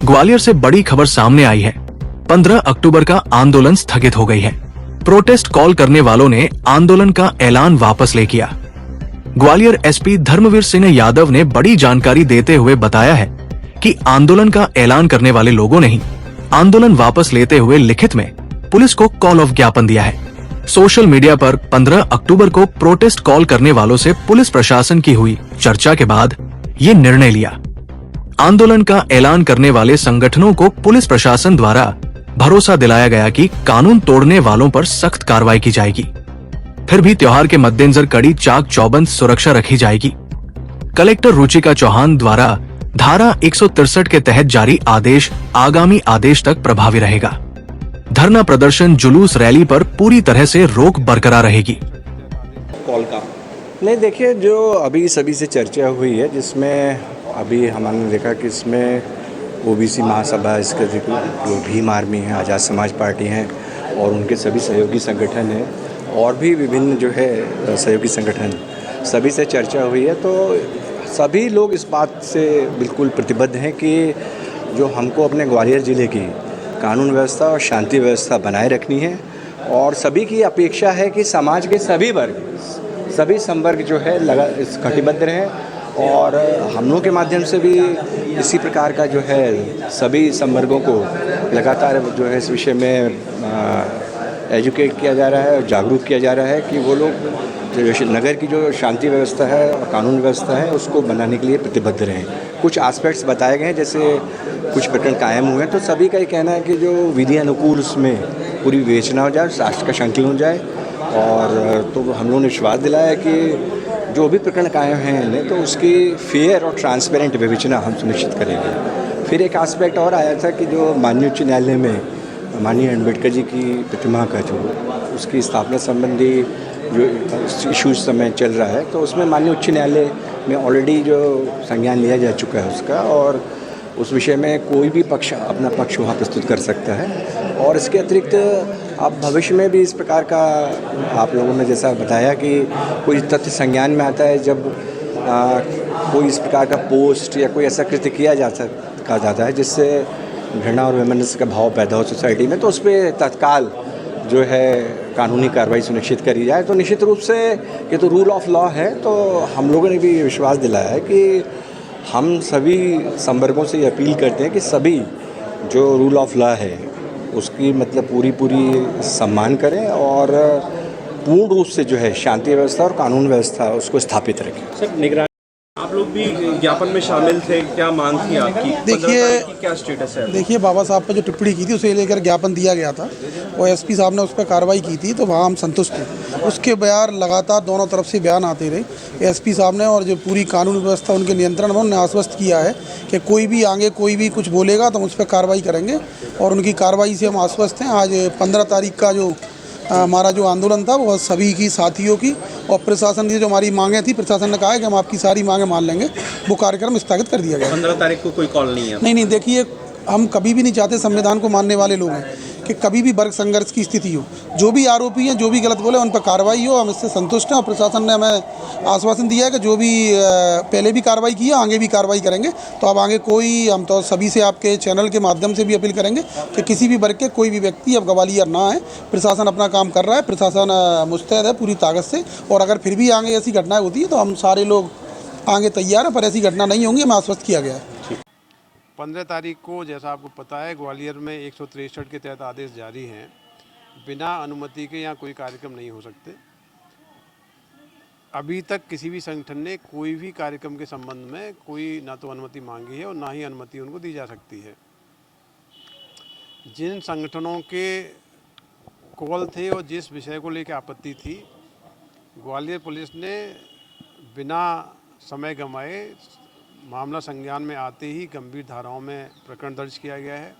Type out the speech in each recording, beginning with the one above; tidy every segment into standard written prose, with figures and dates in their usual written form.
ग्वालियर से बड़ी खबर सामने आई है। 15 अक्टूबर का आंदोलन स्थगित हो गई है। प्रोटेस्ट कॉल करने वालों ने आंदोलन का ऐलान वापस ले किया। ग्वालियर एसपी धर्मवीर सिंह यादव ने बड़ी जानकारी देते हुए बताया है कि आंदोलन का ऐलान करने वाले लोगों ने ही आंदोलन वापस लेते हुए लिखित में पुलिस को कॉल ऑफ ज्ञापन दिया है। सोशल मीडिया पर 15 अक्टूबर को प्रोटेस्ट कॉल करने वालों से पुलिस प्रशासन की हुई चर्चा के बाद ये निर्णय लिया। आंदोलन का ऐलान करने वाले संगठनों को पुलिस प्रशासन द्वारा भरोसा दिलाया गया कि कानून तोड़ने वालों पर सख्त कार्रवाई की जाएगी। फिर भी त्योहार के मद्देनजर कड़ी चाक चौबंद सुरक्षा रखी जाएगी। कलेक्टर रुचिका चौहान द्वारा धारा 163 के तहत जारी आदेश आगामी आदेश तक प्रभावी रहेगा। धरना प्रदर्शन जुलूस रैली पर पूरी तरह से रोक बरकरार रहेगी। कॉल का नहीं, देखिए जो अभी सभी से चर्चा हुई है, जिसमें अभी हमने देखा कि इसमें ओबीसी महासभा, इसके जो भीम आर्मी है, आज़ाद समाज पार्टी हैं और उनके सभी सहयोगी संगठन हैं और भी विभिन्न जो है सहयोगी संगठन, सभी से चर्चा हुई है। तो सभी लोग इस बात से बिल्कुल प्रतिबद्ध हैं कि जो हमको अपने ग्वालियर ज़िले की कानून व्यवस्था और शांति व्यवस्था बनाए रखनी है और सभी की अपेक्षा है कि समाज के सभी वर्ग, सभी संवर्ग जो है इस कटिबद्ध रहें और हम लोगों के माध्यम से भी इसी प्रकार का जो है सभी संवर्गों को लगातार जो है इस विषय में एजुकेट किया जा रहा है और जागरूक किया जा रहा है कि वो लोग जो नगर की जो शांति व्यवस्था है और कानून व्यवस्था है उसको बनाने के लिए प्रतिबद्ध रहें। कुछ एस्पेक्ट्स बताए गए हैं, जैसे कुछ प्रकरण कायम हुए हैं, तो सभी का ये कहना है कि जो विधि अनुकूल उसमें पूरी विवेचना हो जाए, राष्ट्र का संकलन हो जाए और तो हम लोगों ने विश्वास दिलाया कि जो भी प्रकरण कायम हैं तो उसकी फेयर और ट्रांसपेरेंट विवेचना हम सुनिश्चित करेंगे। फिर एक एस्पेक्ट और आया था कि जो माननीय उच्च न्यायालय में माननीय अम्बेडकर जी की प्रतिमा का जो उसकी स्थापना संबंधी जो इशूज समय चल रहा है, तो उसमें माननीय उच्च न्यायालय में ऑलरेडी जो संज्ञान लिया जा चुका है उसका, और उस विषय में कोई भी पक्ष अपना पक्ष वहाँ प्रस्तुत कर सकता है। और इसके अतिरिक्त अब भविष्य में भी इस प्रकार का आप लोगों ने जैसा बताया कि कोई तथ्य संज्ञान में आता है, जब कोई इस प्रकार का पोस्ट या कोई ऐसा कृत्य किया जाता है जिससे घृणा और वैमनस्य का भाव पैदा हो सोसाइटी में, तो उस पर तत्काल जो है कानूनी कार्रवाई सुनिश्चित करी जाए। तो निश्चित रूप से ये तो रूल ऑफ लॉ है, तो हम लोगों ने भी विश्वास दिलाया है कि हम सभी संवर्गों से ये अपील करते हैं कि सभी जो रूल ऑफ लॉ है उसकी मतलब पूरी सम्मान करें और पूर्ण रूप से जो है शांति व्यवस्था और कानून व्यवस्था उसको स्थापित रखें। सर, निगरानी आप लोग भी ज्ञापन में शामिल थे, क्या मांग थी आपकी? देखिए क्या स्टेटस है? देखिए बाबा साहब पर जो टिप्पणी की थी उसे लेकर ज्ञापन दिया गया था और एसपी साहब ने उस पर कार्रवाई की थी, तो वहाँ हम संतुष्ट थे। उसके बयान लगातार दोनों तरफ से बयान आते रहे एसपी साहब ने, और जो पूरी कानून व्यवस्था उनके नियंत्रण में, उन्होंने आश्वस्त किया है कि कोई भी आगे कोई भी कुछ बोलेगा तो हम उस पर कार्रवाई करेंगे और उनकी कार्रवाई से हम आश्वस्त हैं। आज 15 तारीख का जो हमारा जो आंदोलन था वो सभी की साथियों की और प्रशासन की जो हमारी मांगें थी, प्रशासन ने कहा है कि हम आपकी सारी मांगें मान लेंगे। वो कार्यक्रम स्थगित कर दिया गया। 15 तारीख को कोई कॉल नहीं है? नहीं, देखिए हम कभी भी नहीं चाहते, संविधान को मानने वाले लोग हैं, कि कभी भी वर्ग संघर्ष की स्थिति हो, जो भी आरोपी हैं, जो भी गलत बोले उन पर कार्रवाई हो। हम इससे संतुष्ट हैं और प्रशासन ने हमें आश्वासन दिया है कि जो भी पहले भी कार्रवाई की है आगे भी कार्रवाई करेंगे। तो अब आगे कोई, हम तो सभी से आपके चैनल के माध्यम से भी अपील करेंगे कि किसी भी वर्ग के कोई भी व्यक्ति अब ग्वालियर ना आए। प्रशासन अपना काम कर रहा है, प्रशासन मुस्तैद है पूरी ताकत से, और अगर फिर भी आगे ऐसी घटनाएँ होती है तो हम सारे लोग आगे तैयार हैं, पर ऐसी घटना नहीं होंगी, हमें आश्वस्त किया गया है। 15 तारीख को जैसा आपको पता है ग्वालियर में 163 के तहत आदेश जारी हैं। बिना अनुमति के यहाँ कोई कार्यक्रम नहीं हो सकते। अभी तक किसी भी संगठन ने कोई भी कार्यक्रम के संबंध में कोई ना तो अनुमति मांगी है और ना ही अनुमति उनको दी जा सकती है। जिन संगठनों के कॉल थे और जिस विषय को लेकर आपत्ति थी, ग्वालियर पुलिस ने बिना समय गंवाए मामला संज्ञान में आते ही गंभीर धाराओं में प्रकरण दर्ज किया गया है।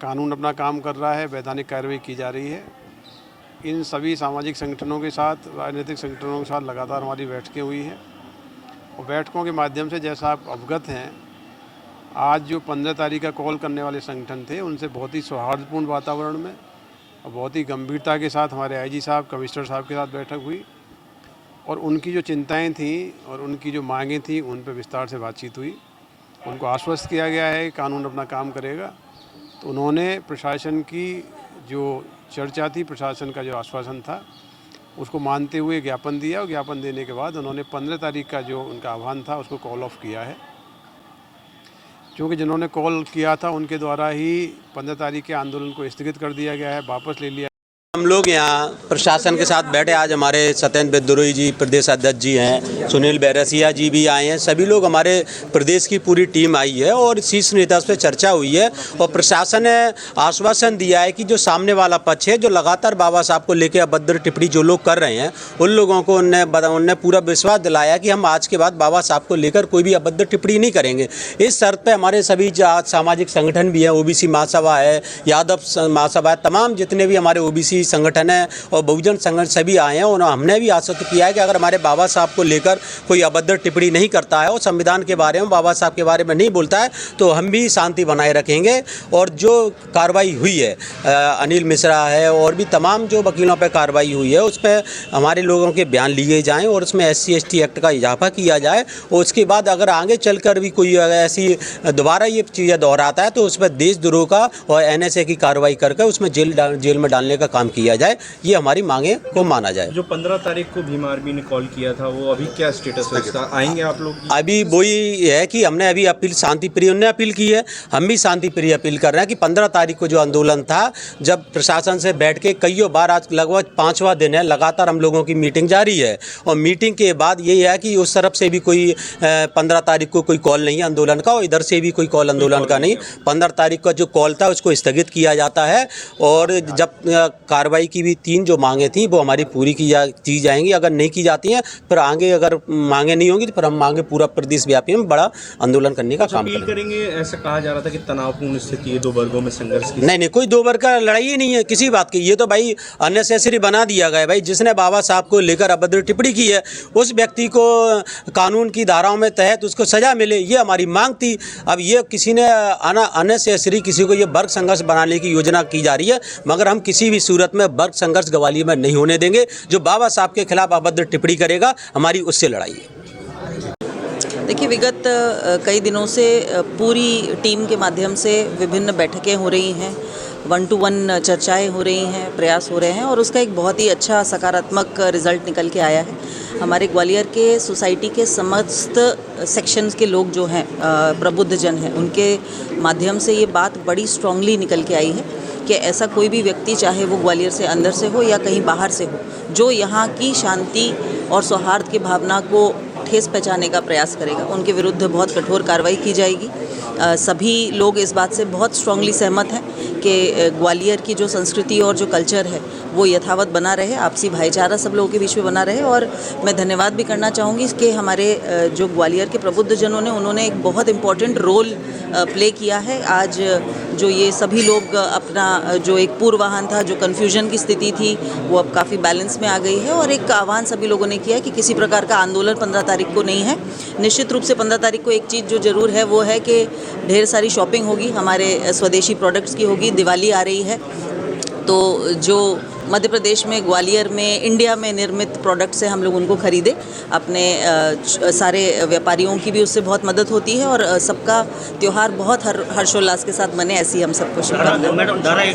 कानून अपना काम कर रहा है, वैधानिक कार्रवाई की जा रही है। इन सभी सामाजिक संगठनों के साथ, राजनीतिक संगठनों के साथ लगातार हमारी बैठकें हुई हैं और बैठकों के माध्यम से जैसा आप अवगत हैं, आज जो 15 तारीख का कॉल करने वाले संगठन थे उनसे बहुत ही सौहार्दपूर्ण वातावरण में और बहुत ही गंभीरता के साथ हमारे आईजी साहब, कमिश्नर साहब के साथ बैठक हुई और उनकी जो चिंताएं थीं और उनकी जो मांगें थीं उन पर विस्तार से बातचीत हुई। उनको आश्वस्त किया गया है कि कानून अपना काम करेगा। तो उन्होंने प्रशासन की जो चर्चा थी, प्रशासन का जो आश्वासन था, उसको मानते हुए ज्ञापन दिया और ज्ञापन देने के बाद उन्होंने 15 तारीख का जो उनका आह्वान था उसको कॉल ऑफ किया है। क्योंकि जिन्होंने कॉल किया था उनके द्वारा ही 15 तारीख के आंदोलन को स्थगित कर दिया गया है, वापस ले लिया। हम लोग यहाँ प्रशासन के साथ बैठे, आज हमारे सत्येंद्र विद्रोही जी प्रदेश अध्यक्ष जी हैं, सुनील बैरसिया जी भी आए हैं, सभी लोग हमारे प्रदेश की पूरी टीम आई है और शीर्ष नेता से चर्चा हुई है और प्रशासन ने आश्वासन दिया है कि जो सामने वाला पक्ष है, जो लगातार बाबा साहब को लेकर अभद्र टिप्पणी जो लोग कर रहे हैं, उन लोगों को उनने पूरा विश्वास दिलाया कि हम आज के बाद बाबा साहब को लेकर कोई भी अभद्र टिप्पणी नहीं करेंगे। इस शर्त पर हमारे सभी सामाजिक संगठन भी हैं, ओबीसी महासभा है, यादव महासभा है, तमाम जितने भी हमारे ओबीसी संगठन है और बहुजन संगठन सभी आए हैं और हमने भी आश्वस्त किया है कि अगर हमारे बाबा साहब को लेकर कोई अभद्र टिप्पणी नहीं करता है और संविधान के बारे में, बाबा साहब के बारे में नहीं बोलता है, तो हम भी शांति बनाए रखेंगे। और जो कार्रवाई हुई है, अनिल मिश्रा है और भी तमाम जो वकीलों पर कार्रवाई हुई है, उस पर हमारे लोगों के बयान लिए जाएँ और उसमें SC/ST एक्ट का इजाफा किया जाए और उसके बाद अगर आगे चलकर भी कोई ऐसी दोबारा ये चीज़ें दोहराता है तो उस पर देशद्रोह का और NSA की कार्रवाई करके उसमें जेल में डालने का काम किया जाए। ये हमारी मांगे को माना जाए। जो 15 तारीख को भीम आर्मी ने कॉल किया था, वो अभी क्या स्टेटस है इसका? आएंगे आप लोग? अभी वही है कि हमने अभी अपील शांति प्रिय, उन्होंने अपील की है, हम भी शांति प्रिय अपील कर रहे हैं कि 15 तारीख को जो आंदोलन था, जब प्रशासन से बैठ के कईयों बार, आज लगभग 5वां दिन है, लगातार हम लोगों की मीटिंग जारी है और मीटिंग के बाद यही है कि उस तरफ से भी कोई 15 तारीख को कोई कॉल नहीं है आंदोलन का और इधर से भी कोई कॉल आंदोलन का नहीं। 15 तारीख का जो कॉल था उसको स्थगित किया जाता है और जब कार्रवाई की भी 3 जो मांगे थी वो हमारी पूरी की जाएंगी। अगर नहीं की जाती हैं फिर आगे अगर मांगे नहीं होंगी तो फिर हम मांगे पूरा प्रदेश व्यापी में बड़ा आंदोलन करने का काम करेंगे। ऐसा कहा जा रहा था कि तनावपूर्ण स्थिति है, 2 वर्गों में संघर्ष की। नहीं, कोई 2 वर्ग का लड़ाई ही नहीं है किसी बात की। ये तो भाई अननेसेसरी बना दिया गया है। भाई जिसने बाबा साहब को लेकर अभद्र टिप्पणी की है उस व्यक्ति को कानून की धाराओं में तहत उसको सजा मिले, ये हमारी मांग थी। अब ये किसी ने अननेसेसरी किसी को ये वर्ग संघर्ष बनाने की योजना की जा रही है, मगर हम किसी भी सूरत में वर्ग संघर्ष ग्वालियर में नहीं होने देंगे। जो बाबा साहब के खिलाफ अभद्र टिप्पणी करेगा हमारी उससे लड़ाई है। देखिए, विगत कई दिनों से पूरी टीम के माध्यम से विभिन्न बैठकें हो रही हैं, 1-to-1 चर्चाएं हो रही हैं, प्रयास हो रहे हैं और उसका एक बहुत ही अच्छा सकारात्मक रिजल्ट निकल के आया है। हमारे ग्वालियर के सोसाइटी के समस्त सेक्शंस के लोग जो हैं, प्रबुद्ध जन हैं, उनके माध्यम से ये बात बड़ी स्ट्रांगली निकल के आई है कि ऐसा कोई भी व्यक्ति, चाहे वो ग्वालियर से अंदर से हो या कहीं बाहर से हो, जो यहाँ की शांति और सौहार्द की भावना को ठेस पहुँचाने का प्रयास करेगा, उनके विरुद्ध बहुत कठोर कार्रवाई की जाएगी। सभी लोग इस बात से बहुत स्ट्रांगली सहमत हैं कि ग्वालियर की जो संस्कृति और जो कल्चर है वो यथावत बना रहे, आपसी भाईचारा सब लोगों के बीच में बना रहे। और मैं धन्यवाद भी करना चाहूँगी कि हमारे जो ग्वालियर के प्रबुद्ध जनों ने, उन्होंने एक बहुत इम्पॉर्टेंट रोल प्ले किया है। आज जो ये सभी लोग अपना जो एक पूर्वाहन था, जो कन्फ्यूजन की स्थिति थी, वो अब काफ़ी बैलेंस में आ गई है और एक आह्वान सभी लोगों ने किया है कि किसी प्रकार का आंदोलन 15 तारीख को नहीं है। निश्चित रूप से 15 तारीख को एक चीज़ जो ज़रूर है वो है कि ढेर सारी शॉपिंग होगी, हमारे स्वदेशी प्रोडक्ट्स की होगी। दिवाली आ रही है तो जो मध्य प्रदेश में, ग्वालियर में, इंडिया में निर्मित प्रोडक्ट्स से हम लोग उनको खरीदें। अपने सारे व्यापारियों की भी उससे बहुत मदद होती है और सबका त्यौहार बहुत हर्षोल्लास के साथ मने, ऐसी हम सबको शुभकामनाएं।